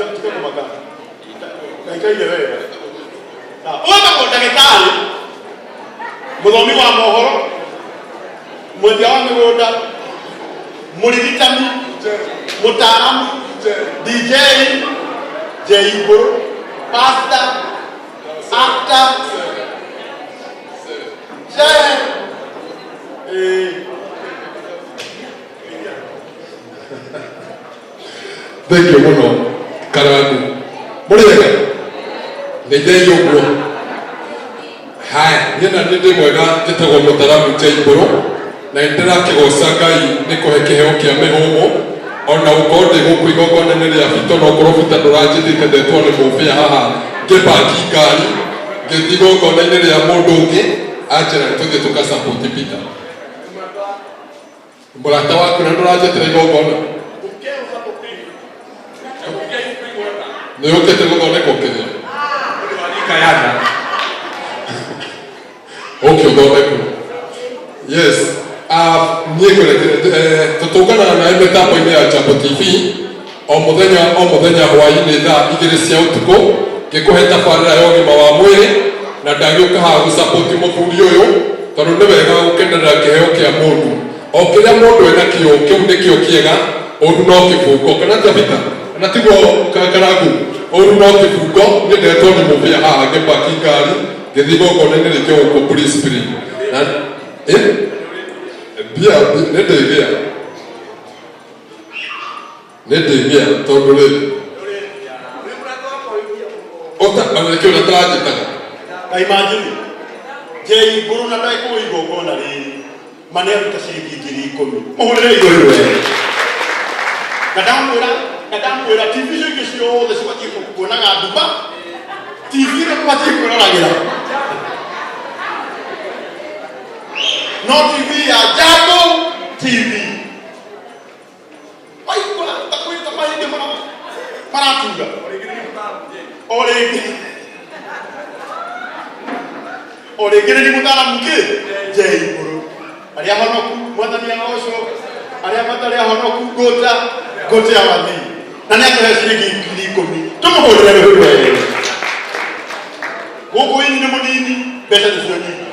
tuko magana. Kaikai wewe. Na wewe kwa daktari. Mudhomi wa mohoro. Mwendia wa migunda. Murigitani. Mutaalamu. DJ. Jaibo. Pastor. Actor. Thank you, Mono. Karagu. Muriega. Ndeyo bro. Hai, yana ndinde mwega tetagwo Mutaramu Jaiboro. Na ndira kigosakai niko hekeheo kia mehomo. Ona ukonde guku igogona nere afito no korofuta ndurajithite ndetwo ni mufia haha. Ngepaki ngari. Ngithigogona nere ya mundu ungi. Ajira tuge tukasupport Peter. Murata waku na ndurajithire igogona. Ndio kete ngono neko kete. Kayana. Okay, go back. Yes. Nieko tutungana na metapo ile ya Jambo TV. Omuthenya hwaini thaa 2 cia utuko ngikuheta farira ya ũgima wa mwĩrĩ na ndagĩũka haha gũsupport mũbũri ũyũ tondũ nĩ wega gũkenerera kĩheo kĩa mũndũ. O kĩrĩa mũndũ ena kĩo kĩu nĩkĩo kĩega ũndũ no kĩbungo kana tabita na tiguo Karagu ũndũ no kĩbungo nĩ ndetwo nĩ mũbĩa haha ngĩpaki ngari ngĩthiĩ gũkona-inĩ rĩngĩ gũkũ Police Spring na bia nĩ ndĩgĩa tondũ rĩ kĩu na tũranjĩtaga imagine Jaiboro na ndaikũ igongona rĩrĩ mane aruta ciringi 10,000 mũhũrĩre igũrũ wega na ndamwĩra TV ingĩ ciothe cibatiĩ kuonaga nduma TV nĩ mabatiĩ kwĩroragĩra no TV ya Jambo TV waigua takwĩta mahĩndĩ maratuga o rĩngĩ nĩ Mũtaaramu Jaiboro arĩa honoku mwathani agoco arĩa matarĩ ahonoku ngũte awathi na nĩ atũhe ciringi 10,000 tũmũhũrĩre rũhĩ wega gũkũ ini nĩ mũnini mbeca nĩcio nyingĩ